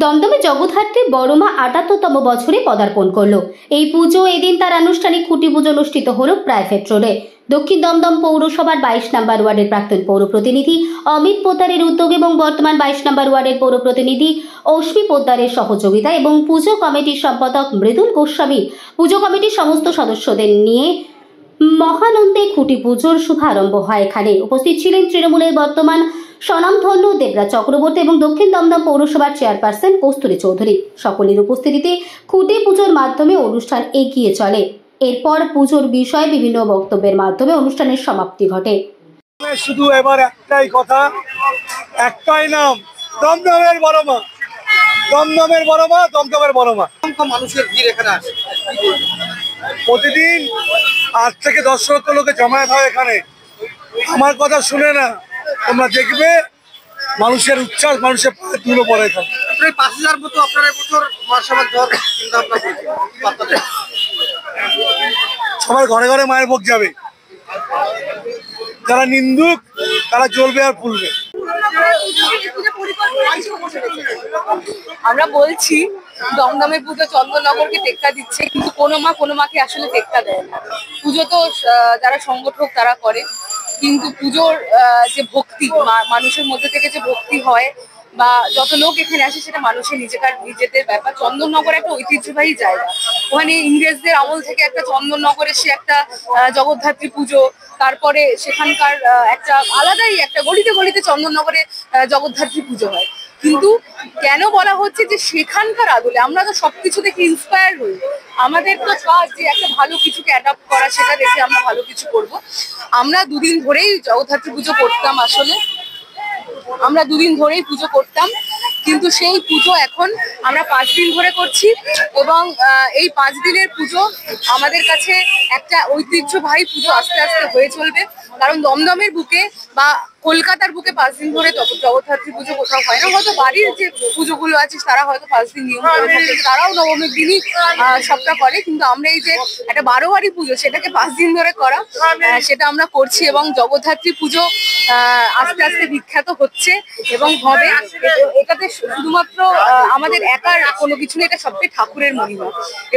দমদমে জগদ্ধাত্রী বড়মা ৭৮তম বছরে পদার্পণ করলো। এই পুজো এদিন তার আনুষ্ঠানিক খুঁটি পুজো অনুষ্ঠিত হল প্রাইভেট রোডে। দক্ষিণ দমদম পৌরসভার ২২ নম্বর ওয়ার্ডের প্রাক্তন পৌর প্রতিনিধি অমিত পোদ্দারের উদ্যোগ এবং বর্তমান ২২ নম্বর ওয়ার্ডের পৌর প্রতিনিধি অশ্মি পোদ্দারের সহযোগিতা এবং পুজো কমিটির সম্পাদক মৃদুল গোস্বামী পুজো কমিটির সমস্ত সদস্যদের নিয়ে মহানন্দে খুঁটি পুজোর শুভারম্ভ হয়। এখানে উপস্থিত ছিলেন তৃণমূলের বর্তমান স্বনামধন্য দেবরাজ চক্রবর্তী এবং দক্ষিণ দমদম পৌরসভার চেয়ারপারসন কস্তুরী চৌধুরী। সকলের উপস্থিতিতে খুঁটি পুজোর মাধ্যমে অনুষ্ঠান এগিয়ে চলে। এরপর পুজোর বিষয়ে বিভিন্ন বক্তব্যের মাধ্যমে অনুষ্ঠানের সমাপ্তি ঘটে। শুধু এবার একটাই কথা, একটাই নাম, দমদমের বড়মা, দমদমের বড়মা, দমদমের বড়মা। মানুষের ভিড় এখানে আসে প্রতিদিন ৮ থেকে ১০ লক্ষ লোকে জমায়েত হয় এখানে। আমার কথা শুনে না, তোমরা দেখবে মানুষের উচ্ছ্বাস, মানুষের পায়ে তুলো পড়ে এখানে। প্রায় ৫,০০০ মতো আপনারা এবছর মাসের দর চিন্তা ভাবনা করছেন। সবার ঘরে ঘরে মায়ের ভোগ যাবে। যারা নিন্দুক তারা জ্বলবে আর ফুলবে। আমরা বলছি দমদমের পুজো চন্দননগরকে টেক্কা দিচ্ছে, কিন্তু কোনো মা কোনো মাকে আসলে টেক্কা দেয় না। পুজো তো যারা সংগঠক তারা করে, কিন্তু পুজোর যে ভক্তি, মানুষের মধ্যে থেকে যে ভক্তি হয় বা যত লোক এখানে আসে সেটা মানুষের নিজেদের ব্যাপার। চন্দননগর একটা ঐতিহ্যবাহী জায়গা, ওখানে ইংরেজদের আমল থেকে একটা চন্দননগরে সে একটা জগদ্ধাত্রী পুজো, তারপরে সেখানকার একটা আলাদাই একটা গলিতে গলিতে চন্দননগরে জগদ্ধাত্রী পুজো হয়। কিন্তু কেন বলা হচ্ছে যে সেখানকার আদলে আমরা তো সবকিছু দেখে ইন্সপায়ার হই, আমাদের তো কাজ যে একটা ভালো কিছুকে অ্যাডাপ্ট করা, সেটা দেখে আমরা ভালো কিছু করব। আমরা দুদিন ধরেই জগদ্ধাত্রী পুজো করতাম, আসলে আমরা দুদিন ধরেই পুজো করতাম, কিন্তু সেই পুজো এখন আমরা ৫ দিন ধরে করছি এবং এই ৫ দিনের পুজো আমাদের কাছে একটা ঐতিহ্যবাহী পুজো আস্তে আস্তে হয়ে চলবে। কারণ দমদমের বুকে বা কলকাতার বুকে ৫ দিন ধরে জগদ্ধাত্রী পুজো কোথাও হয় না। হয়তো বাড়ির যে পুজোগুলো আছে তারা হয়তো ৫ দিন নিয়ম করে থাকে, তারাও নবমীর দিনই সবটা করে, কিন্তু আমরা এই যে একটা ১২ পুজো সেটাকে ৫ দিন ধরে করা, সেটা আমরা করছি এবং জগদ্ধাত্রী পুজো আস্তে আস্তে বিখ্যাত হচ্ছে এবং হবে। এটাতে শুধুমাত্র আমাদের একার কোনো কিছু নেই, এটা সবটাই ঠাকুরের মহিমা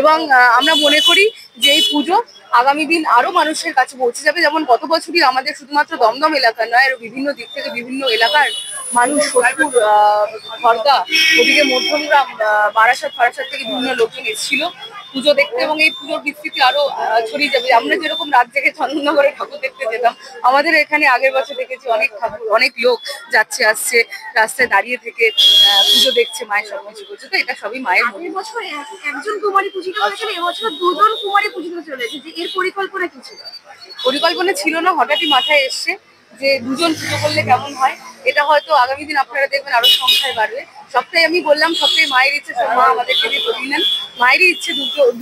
এবং আমরা মনে করি যে এই পুজো আগামী দিন আরো মানুষের কাছে পৌঁছে যাবে। যেমন গত বছরই আমাদের শুধুমাত্র দমদম এলাকার নয়, আরো বিভিন্ন দিক থেকে বিভিন্ন এলাকার মানুষ, সোদপুর, খড়দা, ওদিকে মধ্যমগ্রাম, বারাসাত থেকে বিভিন্ন লোকজন এসেছিল পুজো দেখতে এবং এই পুজোর বিস্তৃতি আরো ছড়িয়ে যাবে। আমরা যেরকম রাত জেগে চন্দননগরে ঠাকুর দেখতে যেতাম, আমাদের এখানে আগের বছর দেখেছি অনেক ঠাকুর, অনেক লোক যাচ্ছে আসছে, রাস্তায় দাঁড়িয়ে থেকে পুজো দেখছে, মায়ের সবকিছু করছে। তো এটা সবই মায়ের। বছর একজন কুমারী পূজিত হয়েছিল, এবছর ২জন কুমারী পূজিত চলেছে, যে এর পরিকল্পনা কি ছিল? পরিকল্পনা ছিল না, হঠাৎই মাথায় এসছে যে ২জন পুজো করলে কেমন হয়। এটা হয়তো আগামী দিন আপনারা দেখবেন আরো সংখ্যায় বাড়বে। সবটাই আমি বললাম, সবটাই মায়ের ইচ্ছে, মা আমাদেরকে দিয়ে বলিয়ে নেন, মায়েরই ইচ্ছে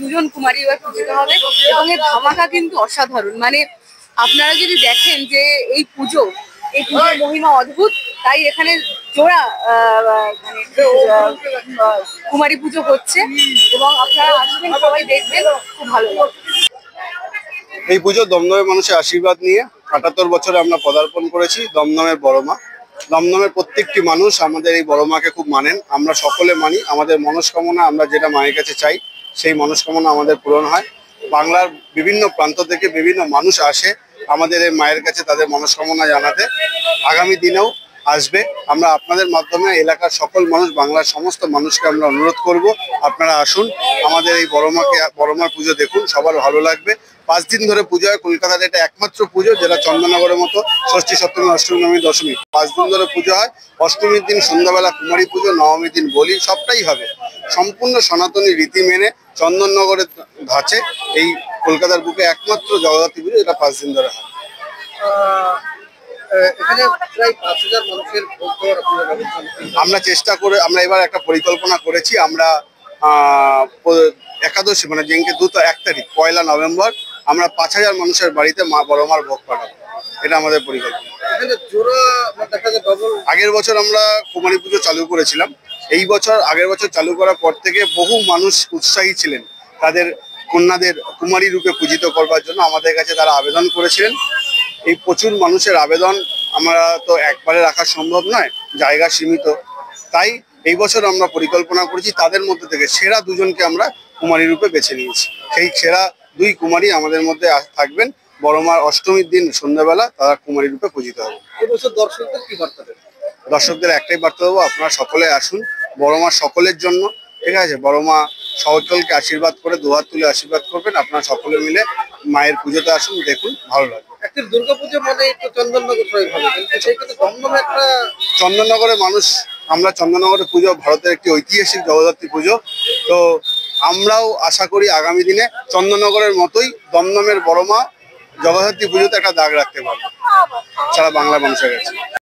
২জন কুমারী এবার পূজিত হবে এবং এর ধামাকা কিন্তু অসাধারণ। মানে আপনারা যদি দেখেন যে এই পুজোর মহিমা অদ্ভুত, তাই এখানে জোড়া মানে কুমারী পুজো হচ্ছে এবং আপনারা আসবেন, সবাই দেখবেন, খুব ভালো লাগবে। এই পুজো দমদমের মানুষের আশীর্বাদ নিয়ে ৭৮ বছরে আমরা পদার্পণ করেছি। দমদমের বড়মা, দমদমের প্রত্যেকটি মানুষ আমাদের এই বড়মাকে খুব মানেন, আমরা সকলে মানি। আমাদের মনস্কামনা, আমরা যেটা মায়ের কাছে চাই সেই মনস্কামনা আমাদের পূরণ হয়। বাংলার বিভিন্ন প্রান্ত থেকে বিভিন্ন মানুষ আসে আমাদের এই মায়ের কাছে তাদের মনস্কামনা জানাতে। আগামী দিনেও আসবে। আমরা আপনাদের মাধ্যমে এলাকার সকল মানুষ, বাংলার সমস্ত মানুষকে আমরা অনুরোধ করব, আপনারা আসুন, আমাদের এই বড়মার পুজো দেখুন, সবার ভালো লাগবে। ৫ দিন ধরে পুজো হয়। কলকাতার এটা একমাত্র পুজো যেটা চন্দননগরের মতো ষষ্ঠী, সপ্তমী, অষ্টমী, নবমী, দশমী ৫ দিন ধরে পুজো হয়। অষ্টমীর দিন সন্ধ্যাবেলা কুমারী পুজো, নবমীর দিন বলি, সবটাই হবে সম্পূর্ণ সনাতনী রীতি মেনে। চন্দননগরের ধাঁচে এই কলকাতার বুকে একমাত্র জগদ্ধাত্রী পুজো, এটা ৫ দিন ধরে হয়। এখানে প্রায় ৫,০০০ মানুষের আমরা চেষ্টা করে, আমরা এবার একটা পরিকল্পনা করেছি। আমরা একাদশী মানে যেদিনকে ১ তারিখ ১ নভেম্বর আমরা ৫,০০০ মানুষের বাড়িতে মা বড়মার ভোগ পাঠাবো, এটা আমাদের পরিকল্পনা। আগের বছর আমরা কুমারী পুজো চালু করেছিলাম, এই বছর আগের বছর চালু করার পর থেকে বহু মানুষ উৎসাহী ছিলেন তাদের কন্যাদের কুমারী রূপে পূজিত করবার জন্য। আমাদের কাছে তারা আবেদন করেছিলেন। এই প্রচুর মানুষের আবেদন আমরা তো একবারে রাখা সম্ভব নয়, জায়গা সীমিত, তাই এই বছর আমরা পরিকল্পনা করেছি তাদের মধ্যে থেকে সেরা দুজনকে আমরা কুমারী রূপে বেছে নিয়েছি। সেই সেরা 2 কুমারী আমাদের মধ্যে থাকবেন। বড় মার অষ্টমীর দিন সন্ধ্যাবেলা তারা কুমারী রূপে পূজিত হবে। এবছর দর্শকদের কি বার্তা দেবেন? দর্শকদের একটাই বার্তা দেবো, আপনারা সকলে আসুন। বড় মা সকলের জন্য, ঠিক আছে? বড় মা সকলকে আশীর্বাদ করে দুহাত তুলে আশীর্বাদ করবেন। আপনারা সকলে মিলে মায়ের পুজোতে আসুন, দেখুন, ভালো লাগবে। একটা দুর্গাপুজো মানে একটু চন্দননগর সবাই ভাবে, কিন্তু সেই ক্ষেত্রে দমদমে একটা চন্দননগরের মানুষ, আমরা চন্দননগরের পুজো ভারতের একটি ঐতিহাসিক জগদ্ধাত্রী পুজো। তো আমরাও আশা করি আগামী দিনে চন্দননগরের মতোই দমদমের বড় মা জগদ্ধাত্রী পুজোতে একটা দাগ রাখতে পারবো সারা বাংলা মানুষের কাছে।